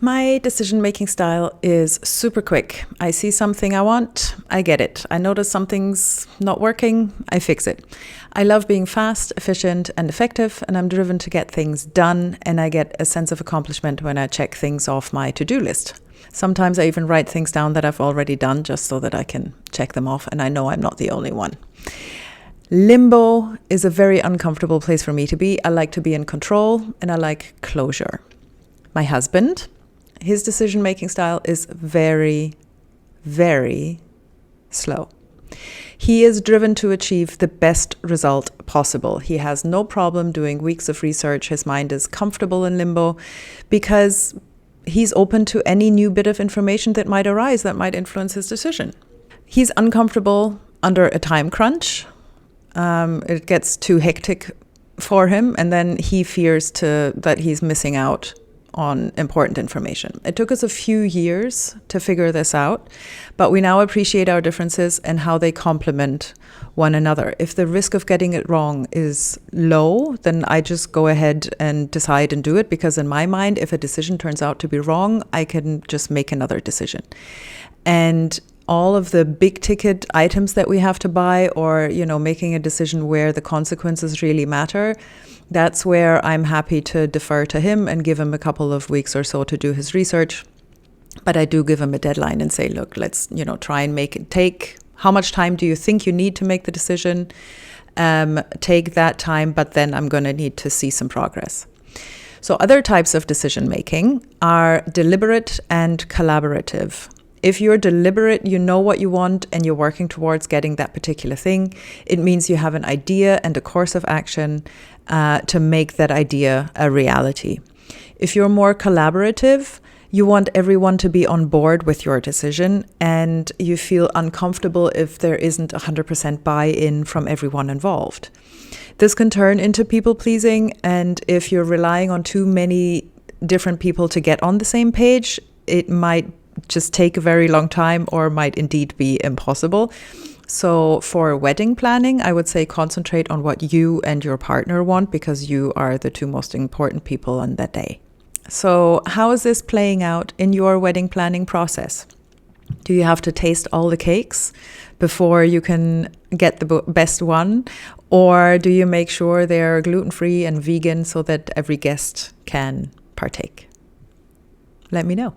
My decision-making style is super quick. I see something I want, I get it. I notice something's not working, I fix it. I love being fast, efficient, and effective, and I'm driven to get things done, and I get a sense of accomplishment when I check things off my to-do list. Sometimes I even write things down that I've already done just so that I can check them off, and I know I'm not the only one. Limbo is a very uncomfortable place for me to be. I like to be in control, and I like closure. My husband, his decision-making style is very, very slow. He is driven to achieve the best result possible. He has no problem doing weeks of research. His mind is comfortable in limbo because he's open to any new bit of information that might arise that might influence his decision. He's uncomfortable under a time crunch. It gets too hectic for him, and then he fears that he's missing out on important information. It took us a few years to figure this out, but we now appreciate our differences and how they complement one another. If the risk of getting it wrong is low, then I just go ahead and decide and do it, because in my mind, if a decision turns out to be wrong, I can just make another decision. And all of the big ticket items that we have to buy, or, making a decision where the consequences really matter, that's where I'm happy to defer to him and give him a couple of weeks or so to do his research. But I do give him a deadline and say, look, let's, try and take, how much time do you think you need to make the decision? Take that time, but then I'm going to need to see some progress. So other types of decision making are deliberate and collaborative. If you're deliberate, you know what you want and you're working towards getting that particular thing, it means you have an idea and a course of action to make that idea a reality. If you're more collaborative, you want everyone to be on board with your decision, and you feel uncomfortable if there isn't 100% buy-in from everyone involved. This can turn into people-pleasing, and if you're relying on too many different people to get on the same page, it might just take a very long time or might indeed be impossible. So for wedding planning, I would say concentrate on what you and your partner want, because you are the two most important people on that day. So how is this playing out in your wedding planning process? Do you have to taste all the cakes before you can get the best one? Or do you make sure they're gluten-free and vegan so that every guest can partake? Let me know.